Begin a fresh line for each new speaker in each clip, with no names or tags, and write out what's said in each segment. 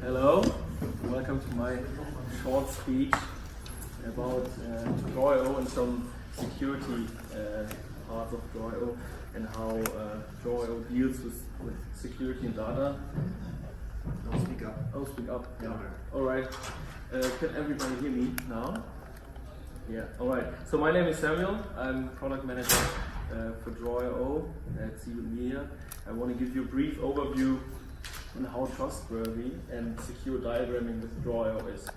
Hello, welcome to my short speech about Drawio and some security parts of Drawio and how Drawio deals with security and data.
No, speak up.
Oh, speak up.
Yeah.
Alright, can everybody hear me now? Yeah, alright. So my name is Samuel, I'm product manager for Drawio at Seibert Media. I want to give you a brief overview on how trustworthy and secure diagramming with Drawio is.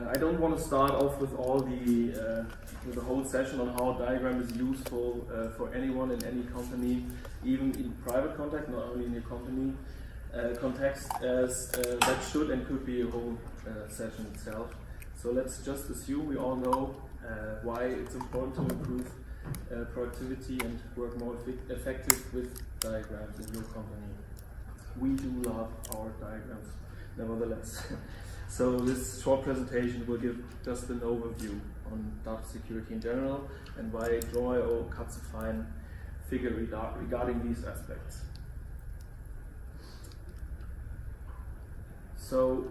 I don't want to start off with all with the whole session on how diagram is useful for anyone in any company, even in private context, not only in your company context, as that should and could be a whole session itself. So let's just assume we all know why it's important to improve productivity and work more effective with diagrams in your company. We do love our diagrams, nevertheless. So this short presentation will give just an overview on data security in general and why Drawio cuts a fine figure regarding these aspects. So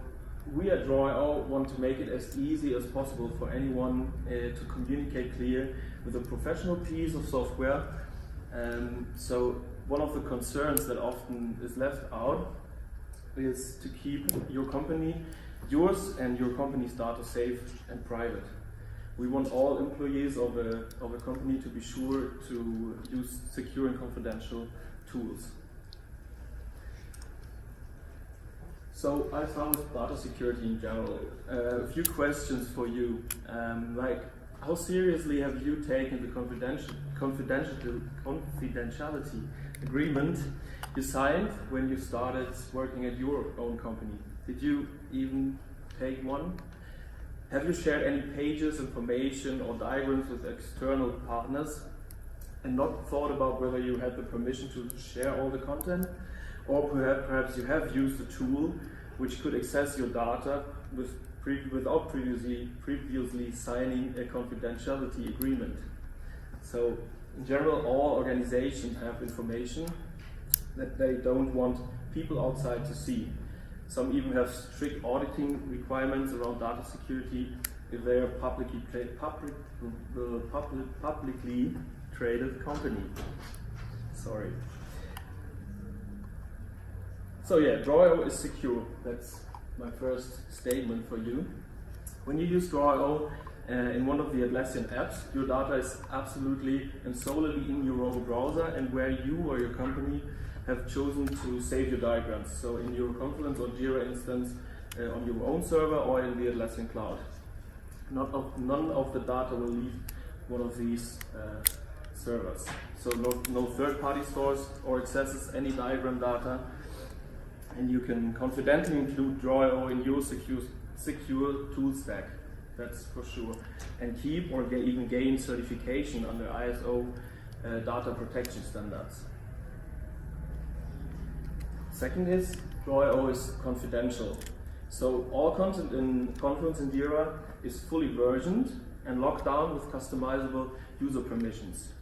we at Drawio want to make it as easy as possible for anyone to communicate clear with a professional piece of software. So one of the concerns that often is left out is to keep yours and your company's data safe and private. We want all employees of a company to be sure to use secure and confidential tools. So I start with data security in general. A few questions for you, like how seriously have you taken the confidentiality agreement you signed when you started working at your own company? Did you even take one? Have you shared any pages, information or diagrams with external partners and not thought about whether you had the permission to share all the content? Or perhaps you have used a tool which could access your data without previously signing a confidentiality agreement. So in general, all organizations have information that they don't want people outside to see. Some even have strict auditing requirements around data security if they are publicly traded company. Sorry. So yeah, Drawio is secure. That's my first statement for you. When you use Drawio in one of the Atlassian apps, your data is absolutely and solely in your own browser and where you or your company have chosen to save your diagrams. So in your Confluence or Jira instance, on your own server or in the Atlassian cloud. None of the data will leave one of these servers. So no third-party stores or accesses any diagram data. And you can confidently include Drawio in your secure tool stack, that's for sure, and keep or even gain certification under ISO data protection standards. Second is, Drawio is confidential. So all content in Confluence and Jira is fully versioned and locked down with customizable user permissions.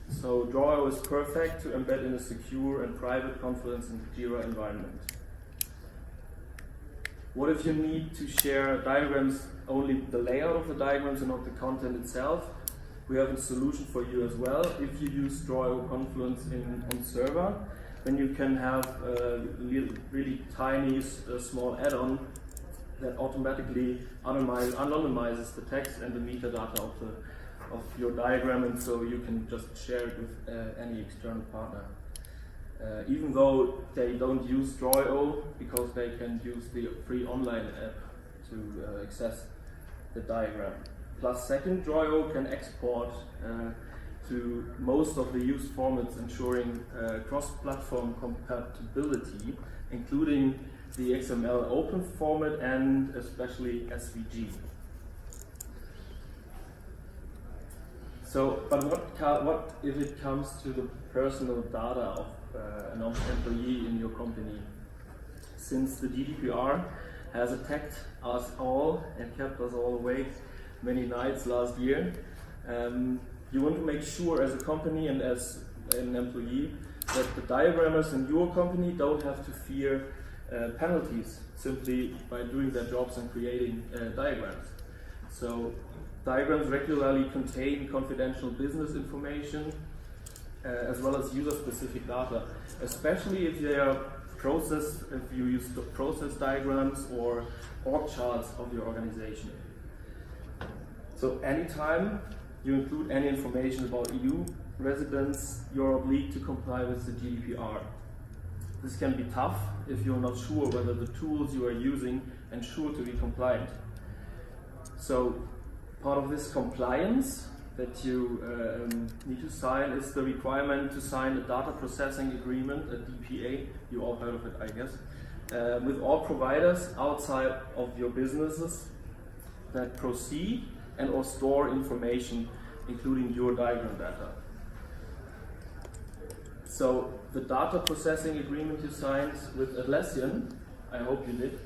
So Drawio is perfect to embed in a secure and private Confluence and Jira environment. What if you need to share diagrams, only the layout of the diagrams and not the content itself? We have a solution for you as well. If you use Drawio Confluence on server, then you can have a really tiny small add-on that automatically anonymizes the text and the metadata of your diagram, and so you can just share it with any external partner. Even though they don't use Drawio because they can use the free online app to access the diagram. Plus second, Drawio can export to most of the used formats, ensuring cross-platform compatibility, including the XML open format and especially SVG. So, but what if it comes to the personal data of an employee in your company? Since the GDPR has attacked us all and kept us all awake many nights last year, you want to make sure as a company and as an employee that the diagrammers in your company don't have to fear penalties simply by doing their jobs and creating diagrams. So diagrams regularly contain confidential business information as well as user-specific data, especially if they are if you use the process diagrams or org charts of your organization. So anytime you include any information about EU residents, you're obliged to comply with the GDPR. This can be tough if you're not sure whether the tools you are using ensure to be compliant. So part of this compliance that you need to sign is the requirement to sign a data processing agreement, a DPA, you all heard of it I guess, with all providers outside of your businesses that proceed and or store information including your diagram data. So the data processing agreement you signed with Atlassian, I hope you did,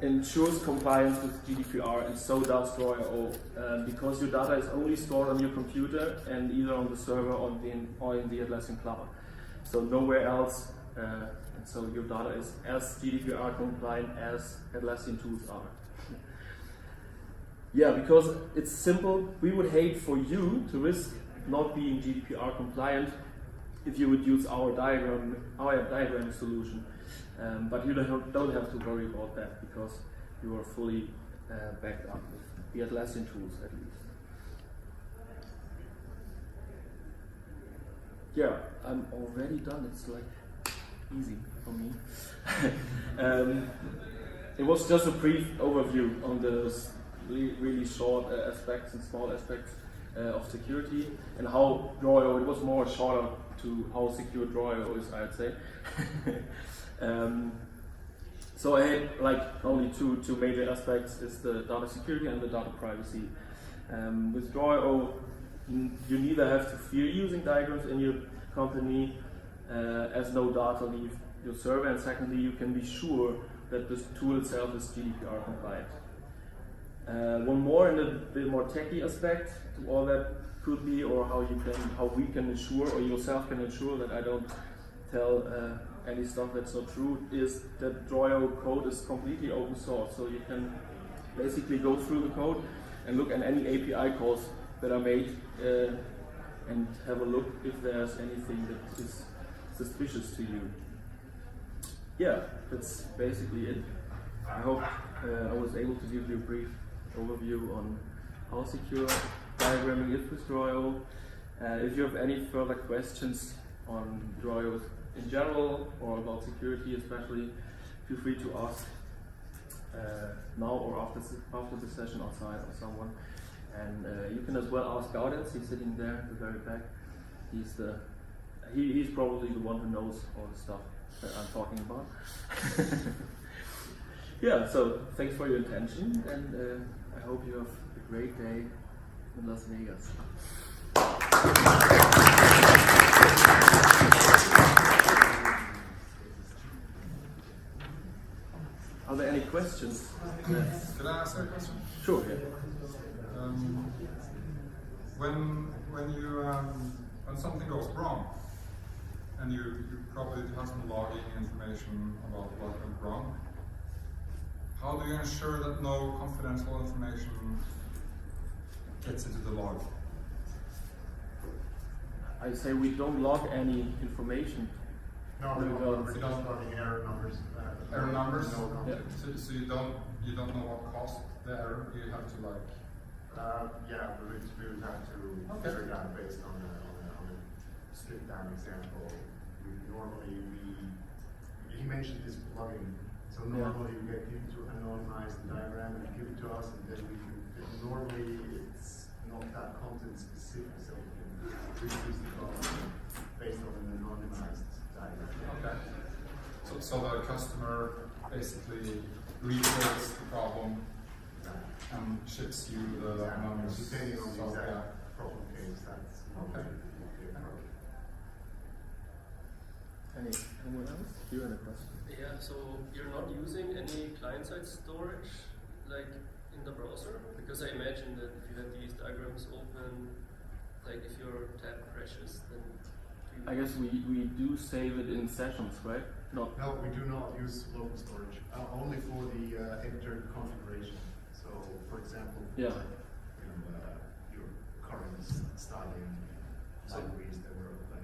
ensures compliance with GDPR, and so does Drawio, because your data is only stored on your computer and either on the server or in the Atlassian cloud. So nowhere else, and so your data is as GDPR compliant as Atlassian tools are. Yeah, because it's simple. We would hate for you to risk not being GDPR compliant if you would use our diagram solution. But you don't have to worry about that because you are fully backed up with the Atlassian tools at least. Yeah, I'm already done. It's like easy for me. It was just a brief overview on those really short aspects and small aspects of security and how Drawio, it was more shorter to how secure Drawio is, I'd say. So I had like only two major aspects, is the data security and the data privacy. With Drawio, you neither have to fear using diagrams in your company as no data leave your server, and secondly you can be sure that this tool itself is GDPR compliant. One more and a bit more techy aspect to all that could be, or how we can ensure, or yourself can ensure that I don't tell any stuff that's not true, is that Drawio code is completely open source. So you can basically go through the code and look at any API calls that are made and have a look if there's anything that is suspicious to you. Yeah, that's basically it. I hope I was able to give you a brief overview on how secure diagramming is with Drawio. If you have any further questions on Drawio in general or about security especially, feel free to ask now or after the session outside or someone. And you can as well ask Gaudens, he's sitting there at the very back. He's probably the one who knows all the stuff that I'm talking about. Yeah, so thanks for your attention, and I hope you have a great day in Las Vegas. Are there any questions? Yes.
Could I ask a question?
Sure, yeah.
When something goes wrong, and you probably have some logging information about what went wrong, how do you ensure that no confidential information gets into the log?
I say we don't log any information.
No, we're just logging error numbers.
Error numbers?
No,
Yeah.
So you don't know what caused the error. You have to like.
Yeah, we would have to figure it out based on a stripped down example. He mentioned this plugin. So normally we get him to anonymize the diagram and give it to us, and then we can. Normally it's not that content specific, so we can reduce the cost based on an anonymized diagram.
Okay. So the customer basically reports the problem and ships you the anonymous.
Depending on the
software.
exact problem case, that's
Okay.
Anyone else? You had a question?
Yeah, so you're not using any client-side storage like in the browser? Because I imagine that if you have these diagrams open Like if your tab crashes, then
I guess we do save it in sessions, right? No.
No, we do not use local storage, only for the editor configuration. So, for example,
Yeah.
Your current styling libraries that were open.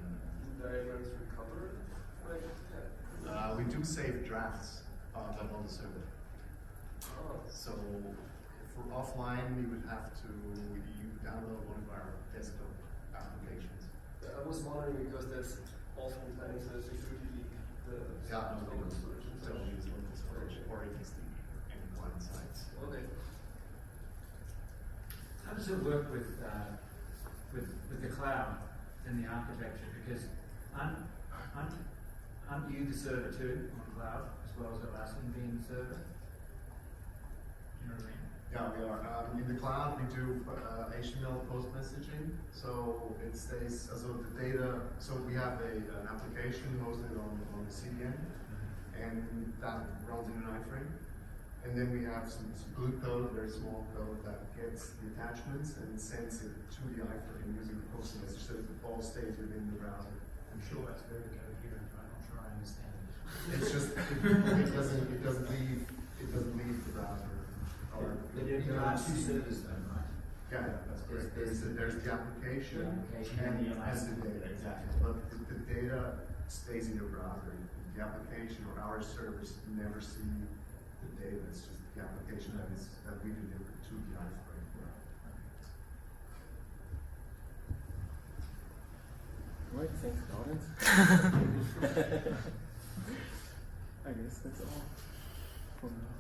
diagrams recover like tab.
We do save drafts, but on the server.
Oh.
So, for offline, you would have to download one of our desktop applications.
I was wondering because that's oftentimes a security leak.
Yeah, no,
local storage.
don't use local storage or if it's the any client sites.
Okay.
How does it work with the cloud and the architecture? Because aren't you the server too on cloud as well as Atlassian being the server? Do you know what I mean?
Yeah, we are. In the cloud, we do HTML post messaging, so it stays. So the data. So we have an application hosted on the CDN, and that runs in an iframe. And then we have some glue code, very small code that gets the attachments and sends it to the iframe using the post message, so it all stays within the browser.
I'm sure that's very coherent, but I'm not sure I understand it.
It's just it doesn't leave the browser. Or
There are two servers though, right?
yeah, that's correct. There's the application,
The application and the
the data, exactly. But the data stays in your browser. The application or our servers never see the data. It's just the application that we deliver to the iframe.
Right, thanks, audience. I guess that's all for now.